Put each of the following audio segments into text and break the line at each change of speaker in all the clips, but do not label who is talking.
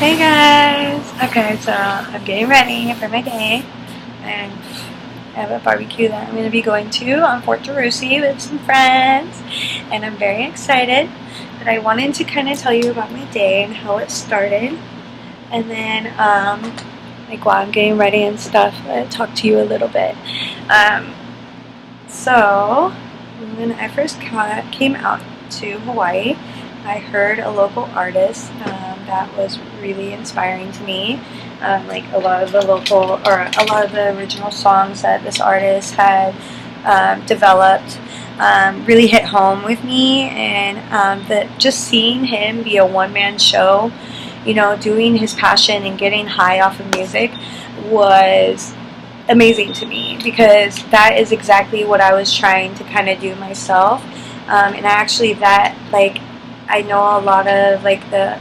Hey guys! Okay, so I'm getting ready for my day, and I have a barbecue that I'm going to be going to on Fort DeRusi with some friends, and I'm very excited. But I wanted to kind of tell you about my day and how it started, and then like while I'm getting ready and stuff, talk to you a little bit. So when I first came out to Hawaii, I heard a local artist that was really inspiring to me. Like a lot of the local, or a lot of the original songs that this artist had developed really hit home with me, and just seeing him be a one-man show, doing his passion and getting high off of music was amazing to me, because that is exactly what I was trying to kind of do myself. And actually I know a lot of like the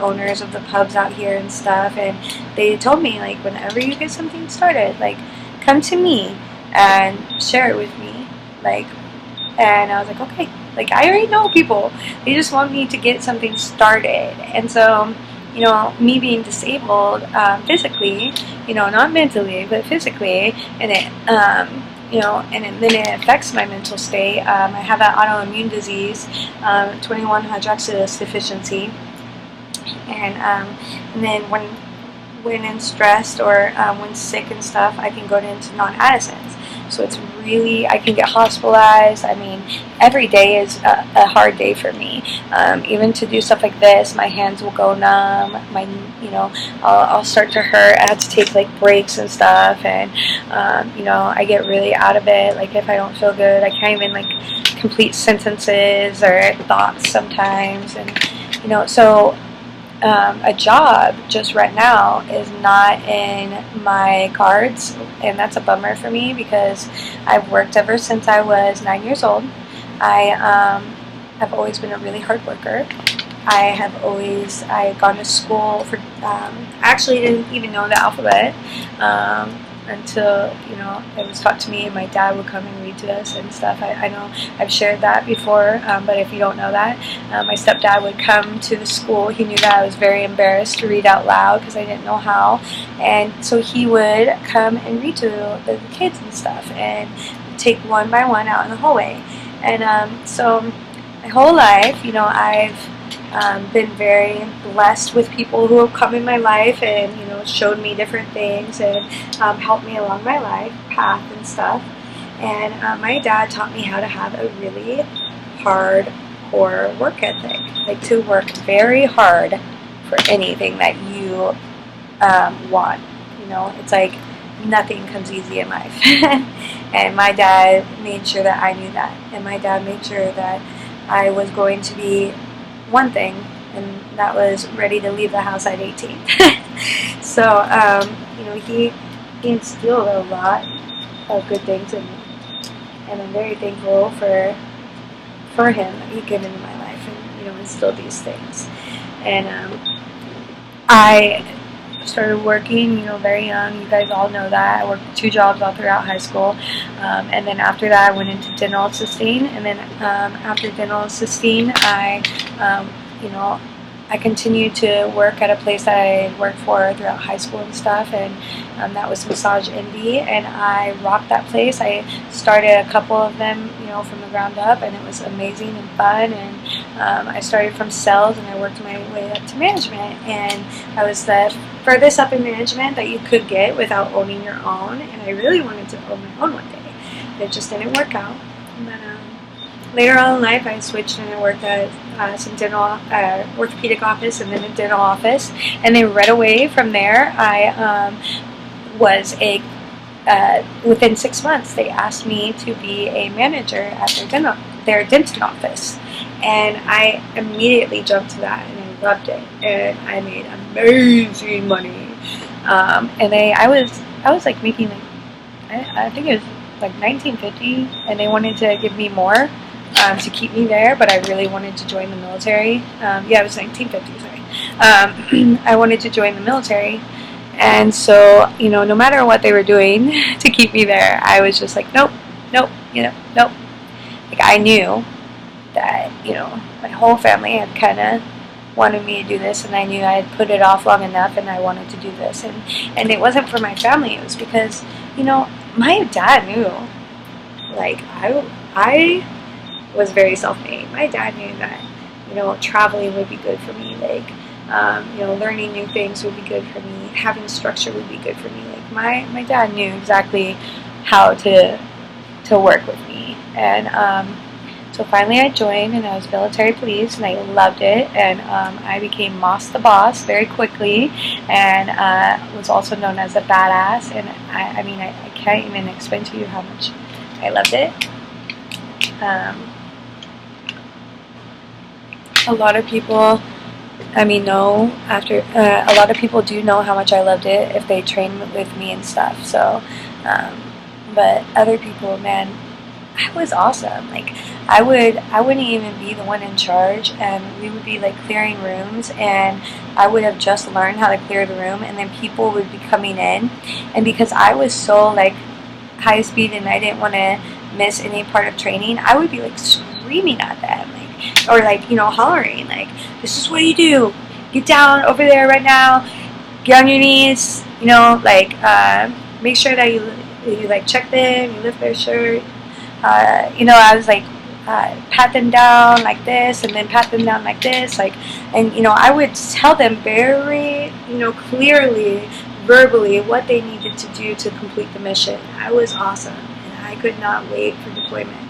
owners of the pubs out here and stuff, and they told me, like, whenever you get something started, like, come to me and share it with me, like. And I was like, okay, like, I already know people, they just want me to get something started. And so, me being disabled physically, not mentally but physically, and it and then it affects my mental state. I have an autoimmune disease, 21 hydroxylase deficiency, and then when I'm stressed, or when sick and stuff, I can go into non-Addison's. So it's really, I can get hospitalized. I mean, every day is a hard day for me. Even to do stuff like this, my hands will go numb. I'll start to hurt. I have to take like breaks and stuff, and I get really out of it. Like if I don't feel good, I can't even like complete sentences or thoughts sometimes, and so. A job just right now is not in my cards, and that's a bummer for me, because I've worked ever since I was 9 years old. I've always been a really hard worker. I've gone to school for, I actually didn't even know the alphabet until, it was taught to me, and my dad would come and read to us and stuff. I know I've shared that before, but if you don't know that, my stepdad would come to the school. He knew that I was very embarrassed to read out loud because I didn't know how, and so he would come and read to the kids and stuff, and take one by one out in the hallway. And so my whole life, I've been very blessed with people who have come in my life and showed me different things, and helped me along my life path and stuff. And my dad taught me how to have a really hardcore work ethic, like to work very hard for anything that you want. It's like nothing comes easy in life. And my dad made sure that I knew that, and my dad made sure that I was going to be one thing, and that was ready to leave the house at 18. So he instilled a lot of good things in me, and I'm very thankful for him that he came into my life and instilled these things. And I started working very young. You guys all know that. I worked 2 jobs all throughout high school, and then after that I went into dental assisting, and then after dental assisting I continued to work at a place that I worked for throughout high school and stuff, and that was Massage Envy, and I rocked that place. I started a couple of them, from the ground up, and it was amazing and fun, and I started from sales, and I worked my way up to management, and I was the furthest up in management that you could get without owning your own, and I really wanted to own my own one day, but it just didn't work out. And then later on in life, I switched and I worked at some dental, orthopedic office, and then a dental office. And then right away from there, I was within 6 months, they asked me to be a manager at their dental office. And I immediately jumped to that, and I loved it. And I made amazing money. And I was like making, like, I think it was like $19.50, and they wanted to give me more. To keep me there, but I really wanted to join the military. It was $19.50, sorry. I wanted to join the military, and so, no matter what they were doing to keep me there, I was just like, nope, nope, nope. Like, I knew that, my whole family had kind of wanted me to do this, and I knew I had put it off long enough, and I wanted to do this. And it wasn't for my family. It was because, you know, my dad knew. Like, I was very self-made. My dad knew that, you know, traveling would be good for me. Like, you know, learning new things would be good for me. Having structure would be good for me. Like, my dad knew exactly how to work with me. And so finally I joined, and I was military police, and I loved it. And I became Moss the Boss very quickly, and was also known as a badass. And I mean, I can't even explain to you how much I loved it. A lot of people, I mean, know after a lot of people do know how much I loved it if they train with me and stuff. So, but other people, man, I was awesome. Like, I wouldn't even be the one in charge, and we would be like clearing rooms, and I would have just learned how to clear the room, and then people would be coming in, and because I was so like high speed and I didn't want to miss any part of training, I would be like screaming at them, like, or like, you know, hollering like, "This is what you do. Get down over there right now. Get on your knees. You know, like make sure that you like check them. You lift their shirt." You know, I was like, pat them down like this, and then pat them down like this, like, and you know, I would tell them very, you know, clearly, verbally, what they needed to do to complete the mission. I was awesome, and I could not wait for deployment.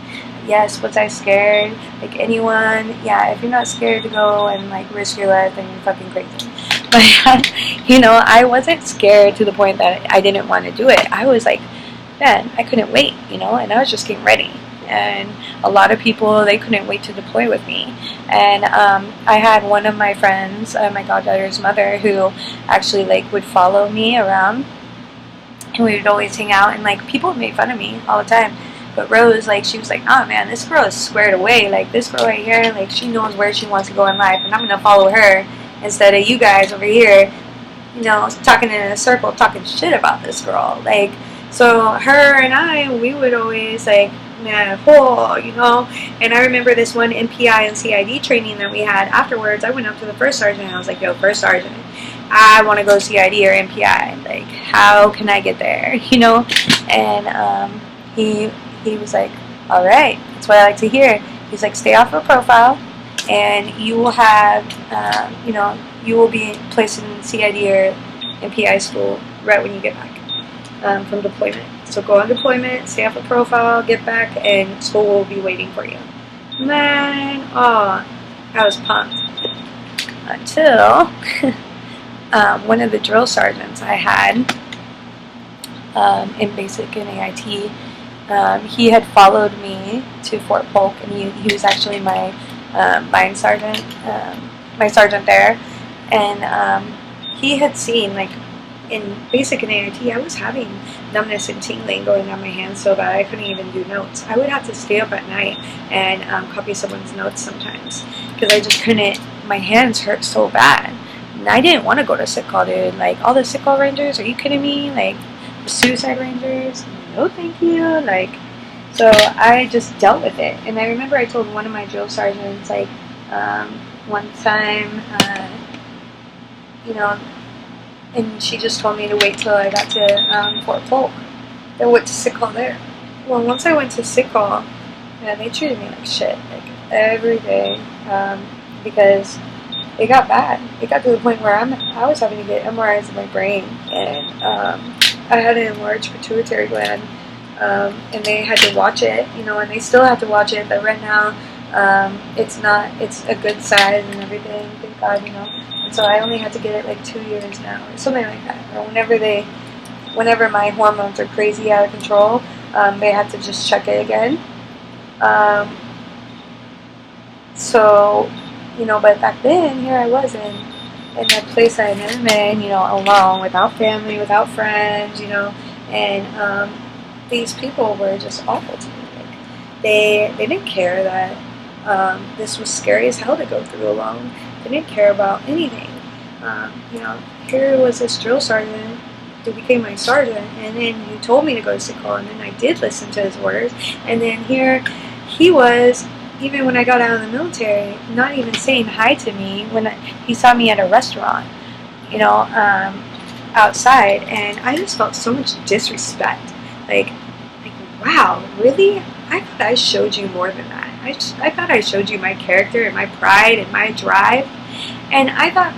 Yes, was I scared? Like anyone, yeah, if you're not scared to go and like risk your life, then you're fucking crazy. But you know, I wasn't scared to the point that I didn't want to do it. I was like, man, I couldn't wait, you know, and I was just getting ready. And a lot of people, they couldn't wait to deploy with me. And I had one of my friends, my goddaughter's mother, who actually like would follow me around, and we would always hang out, and like people made fun of me all the time. But Rose, like, she was like, "Oh man, this girl is squared away. Like, this girl right here, like, she knows where she wants to go in life, and I'm gonna follow her instead of you guys over here, you know, talking in a circle, talking shit about this girl." Like, so her and I, we would always like, man, oh, you know. And I remember this one MPI and CID training that we had afterwards. I went up to the first sergeant and I was like, "Yo, first sergeant, I want to go CID or MPI. Like, how can I get there?" You know. And he was like, "All right, that's what I like to hear." He's like, "Stay off her profile, and you will have, you know, you will be placed in CID or MPI school right when you get back from deployment. So go on deployment, stay off a profile, get back, and school will be waiting for you." Man, oh, I was pumped. Until one of the drill sergeants I had in basic and AIT, he had followed me to Fort Polk, and he was actually my line sergeant, my sergeant there, and he had seen, like, in basic and AIT, I was having numbness and tingling going down my hands so bad I couldn't even do notes. I would have to stay up at night and copy someone's notes sometimes because I just couldn't. My hands hurt so bad, and I didn't want to go to sick call, dude. Like, all the sick call rangers, are you kidding me? Like, the suicide rangers, no thank you. Like, so I just dealt with it. And I remember I told one of my drill sergeants, like, one time, you know, and she just told me to wait till I got to Fort Polk. Then went to sick call there. Well, once I went to sick call, man, they treated me like shit, like every day, because it got bad. It got to the point where I was having to get MRIs of my brain, and I had an enlarged pituitary gland, and they had to watch it, you know, and they still have to watch it, but right now it's a good size and everything, thank God, you know. And so I only had to get it like 2 years now, or something like that. Or whenever my hormones are crazy out of control, they had to just check it again. So, you know, but back then, here I was in a place I had never been, you know, alone, without family, without friends, you know, and these people were just awful to me. Like, they didn't care that this was scary as hell to go through alone. They didn't care about anything. You know, here was this drill sergeant who became my sergeant, and then he told me to go to sick call, and then I did listen to his orders, and then here he was even when I got out of the military, not even saying hi to me when he saw me at a restaurant, you know, outside, and I just felt so much disrespect. Like, wow, really? I thought I showed you more than that. I thought I showed you my character and my pride and my drive, and I thought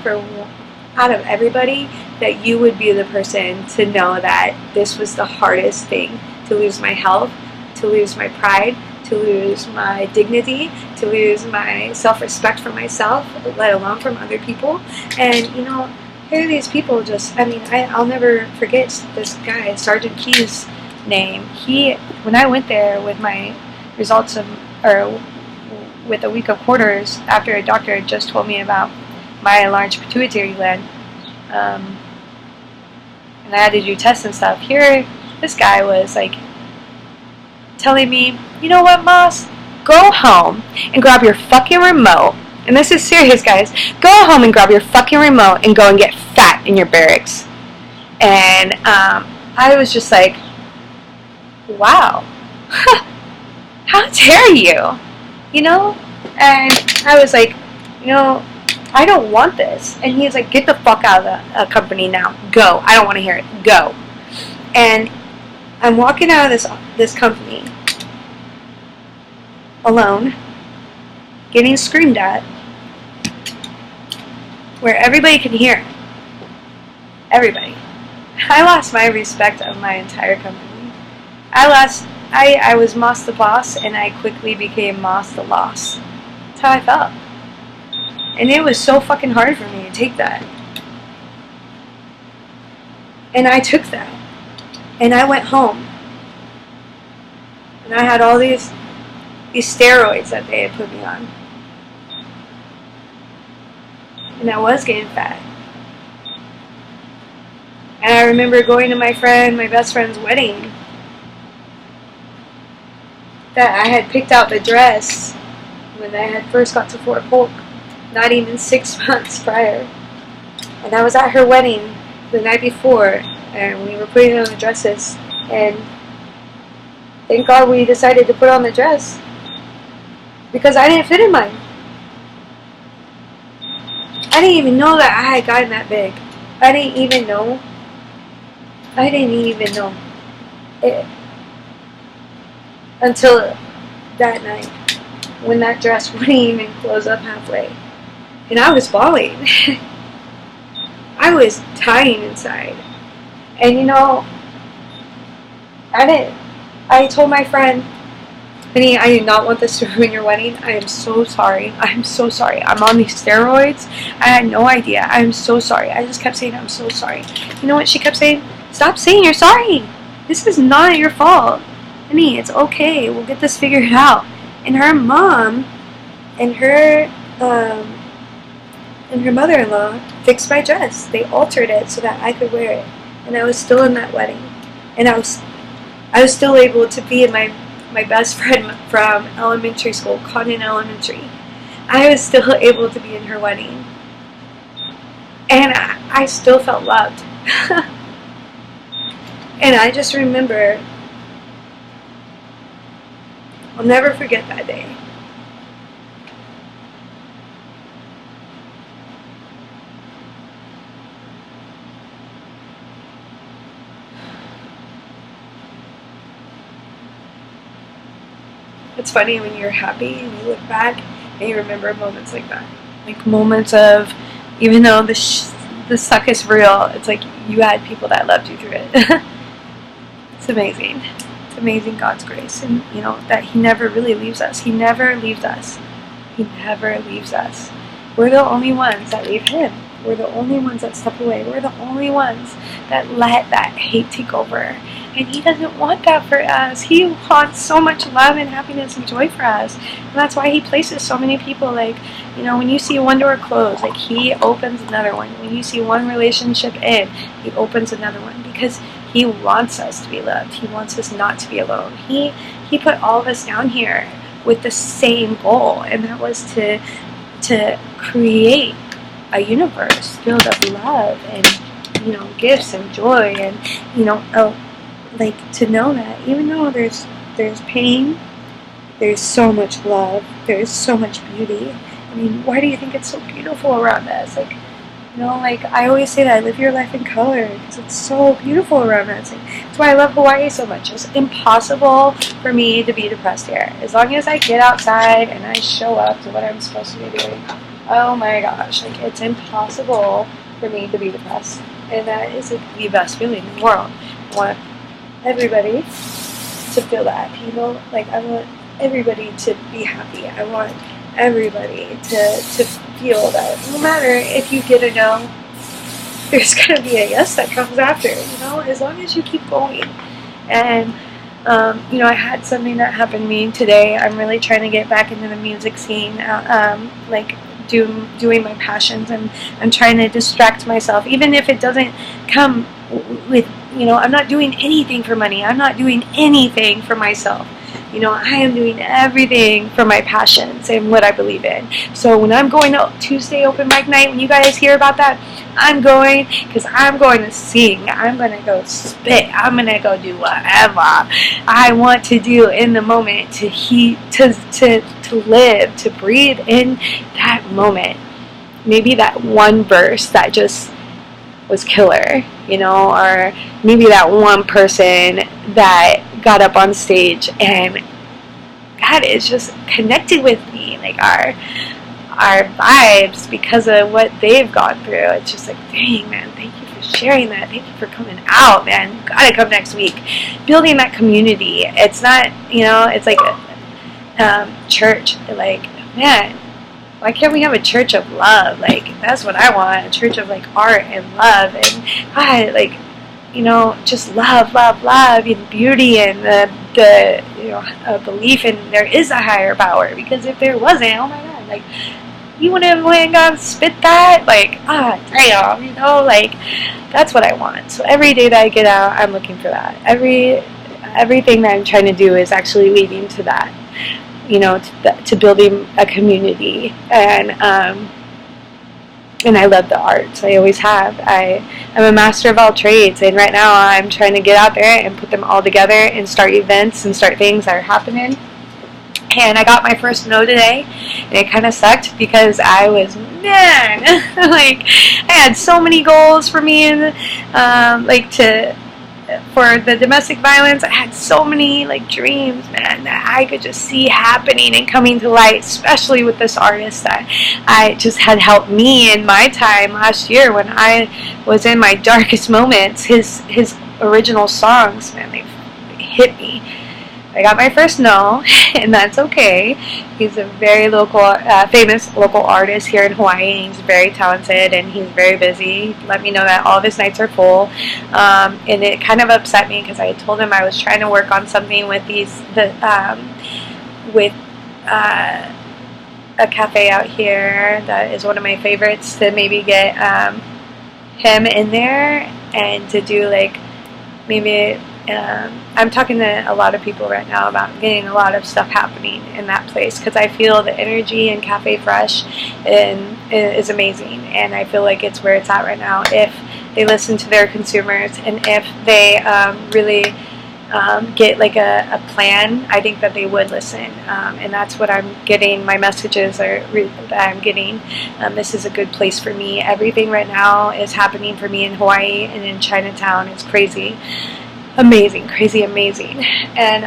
out of everybody that you would be the person to know that this was the hardest thing, to lose my health, to lose my pride, to lose my dignity, to lose my self-respect for myself, let alone from other people. And, you know, here are these people just, I mean, I'll never forget this guy, Sergeant Key's name. When I went there with my results or with a week of quarters, after a doctor had just told me about my enlarged pituitary gland, and I had to do tests and stuff, this guy was like, telling me, you know what, Moss? Go home and grab your fucking remote. And this is serious, guys. Go home and grab your fucking remote and go and get fat in your barracks. And I was just like, wow. How dare you? You know? And I was like, you know, I don't want this. And he's like, get the fuck out of the company now. Go. I don't want to hear it. Go. And I'm walking out of this company alone, getting screamed at, where everybody can hear. Everybody. I lost my respect of my entire company. I was Moss the boss, and I quickly became Moss the loss. That's how I felt. And it was so fucking hard for me to take that. And I took that. And I went home. And I had all these steroids that they had put me on. And I was getting fat. And I remember going to my best friend's wedding, that I had picked out the dress when I had first got to Fort Polk, not even 6 months prior. And I was at her wedding the night before, and we were putting on the dresses, and thank God we decided to put on the dress, because I didn't fit in mine. I didn't even know that I had gotten that big. I didn't even know it until that night, when that dress wouldn't even close up halfway. And I was bawling. I was dying inside. And you know, I told my friend, honey, I do not want this to ruin your wedding. I am so sorry. I'm so sorry. I'm on these steroids. I had no idea. I'm so sorry. I just kept saying, I'm so sorry. You know what she kept saying? Stop saying you're sorry. This is not your fault. Honey, it's okay. We'll get this figured out. And her mom and her mother-in-law fixed my dress. They altered it so that I could wear it. And I was still in that wedding. And I was still able to be in my best friend from elementary school, Condon Elementary. I was still able to be in her wedding. And I still felt loved. And I just remember, I'll never forget that day. It's funny when you're happy and you look back and you remember moments like that. Like moments of, even though the suck is real, it's like you had people that loved you through it. It's amazing. It's amazing, God's grace. And you know, that He never really leaves us. He never leaves us. He never leaves us. We're the only ones that leave Him. We're the only ones that step away. We're the only ones that let that hate take over. And He doesn't want that for us. He wants so much love and happiness and joy for us. And that's why He places so many people, like, you know, when you see one door close, like, He opens another one. When you see one relationship end, He opens another one, because He wants us to be loved. He wants us not to be alone. He put all of us down here with the same goal, and that was to create a universe filled of love and, you know, gifts and joy, and, you know, like, to know that even though there's pain There's so much love. There's so much beauty. I mean, why do you think it's so beautiful around us? Like, like I always say that, live your life in color because it's so beautiful around us. Like, that's why I love Hawaii so much. It's impossible for me to be depressed here. As long as I get outside and I show up to what I'm supposed to be doing, oh my gosh, like it's impossible for me to be depressed. And that is like the best feeling in the world. I want everybody to feel that, like I want everybody to be happy. I want everybody to feel that no matter if you get a no, there's going to be a yes that comes after, as long as you keep going. And, I had something that happened to me today. I'm really trying to get back into the music scene, like doing my passions, and I'm trying to distract myself, even if it doesn't come with, I'm not doing anything for money. I'm not doing anything for myself. I am doing everything for my passions and what I believe in. So when I'm going to Tuesday open mic night, when you guys hear about that, I'm going because I'm going to sing. I'm going to go spit. I'm going to go do whatever I want to do in the moment to live, to breathe in that moment. Maybe that one verse that just was killer, or maybe that one person that got up on stage and God is just connected with me, like our vibes because of what they've gone through. It's just like, dang, man, thank you for sharing that. Thank you for coming out, man. You gotta come next week. Building that community. It's not, it's like a church. Like, man, why can't we have a church of love? Like, that's what I want. A church of, like, art and love and, God, like, just love, and beauty and the belief in there is a higher power. Because if there wasn't, oh my God, like, you wouldn't have went and gone spit that? Like, damn, like, that's what I want. So every day that I get out, I'm looking for that. Everything that I'm trying to do is actually leading to that. To building a community, and I love the arts. I always have. I'm a master of all trades, and right now I'm trying to get out there and put them all together and start events and start things that are happening. And I got my first no today, and it kind of sucked because I was, man, like I had so many goals for me, and for the domestic violence, I had so many like dreams, man, that I could just see happening and coming to light, especially with this artist that I just had helped me in my time last year when I was in my darkest moments. His original songs, man, they hit me. I got my first no, and that's okay. He's a very famous local artist here in Hawaii. He's very talented, and he's very busy. He let me know that all of his nights are full, and it kind of upset me because I told him I was trying to work on something with a cafe out here that is one of my favorites, to maybe get him in there and to do like maybe. I'm talking to a lot of people right now about getting a lot of stuff happening in that place because I feel the energy in Cafe Fresh is amazing, and I feel like it's where it's at right now. If they listen to their consumers and if they really get like a plan, I think that they would listen, and that's what I'm getting. My messages that I'm getting. This is a good place for me. Everything right now is happening for me in Hawaii and in Chinatown. It's crazy. Amazing, crazy, amazing. And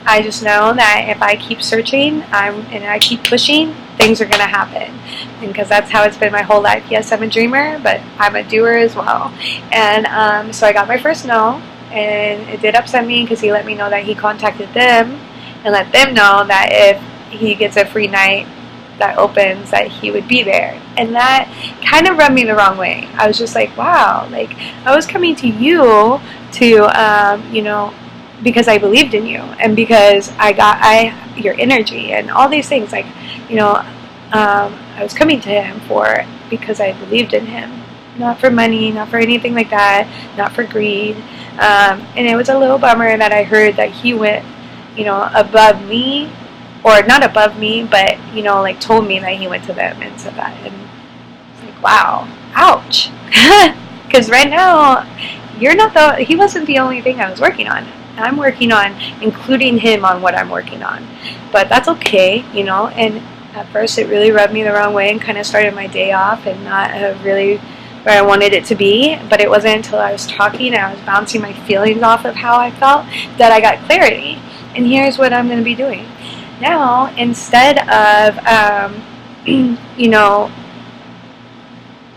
I just know that if I keep searching and I keep pushing, things are going to happen. And because that's how it's been my whole life. Yes, I'm a dreamer, but I'm a doer as well. And so I got my first no, and it did upset me because he let me know that he contacted them and let them know that if he gets a free night that opens, that he would be there. And that kind of rubbed me the wrong way. I was just like, wow, like I was coming to you to because I believed in you and because your energy and all these things, like I was coming to him because I believed in him, not for money, not for anything like that, not for greed. And it was a little bummer that I heard that he went above me, or not above me, but like told me that he went to them and said that. And it's like, wow, ouch. Because right now he wasn't the only thing I was working on. I'm working on including him on what I'm working on. But that's okay, you know. And at first it really rubbed me the wrong way and kind of started my day off and not really where I wanted it to be. But it wasn't until I was talking and I was bouncing my feelings off of how I felt that I got clarity. And here's what I'm going to be doing. Now, instead of, you know,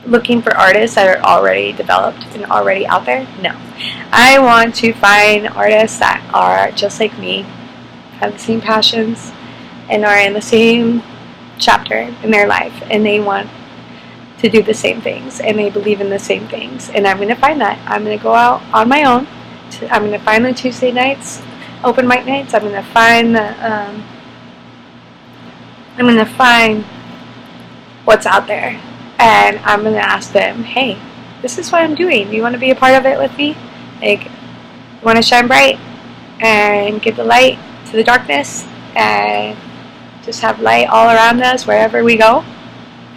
looking for artists that are already developed and already out there, no. I want to find artists that are just like me, have the same passions, and are in the same chapter in their life, and they want to do the same things, and they believe in the same things. And I'm going to find that. I'm going to go out on my own. I'm going to find the Tuesday nights, open mic nights. I'm going to find the I'm going to find what's out there, and I'm going to ask them, hey, this is what I'm doing. Do you want to be a part of it with me? Like, you want to shine bright and give the light to the darkness and just have light all around us wherever we go?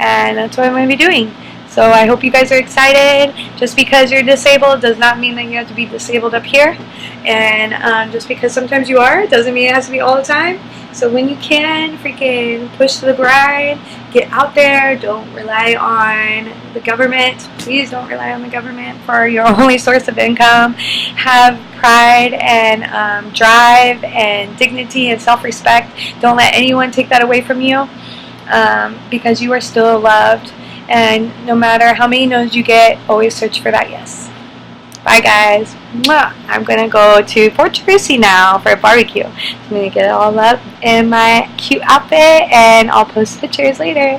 And that's what I'm going to be doing. So I hope you guys are excited. Just because you're disabled does not mean that you have to be disabled up here. And just because sometimes you are, doesn't mean it has to be all the time. So when you can, freaking push to the grind, get out there, don't rely on the government. Please don't rely on the government for your only source of income. Have pride and drive and dignity and self-respect. Don't let anyone take that away from you, because you are still loved. And no matter how many no's you get, always search for that yes. Bye, guys. Mwah. I'm going to go to Fort Tracy now for a barbecue. I'm going to get it all up in my cute outfit, and I'll post pictures later.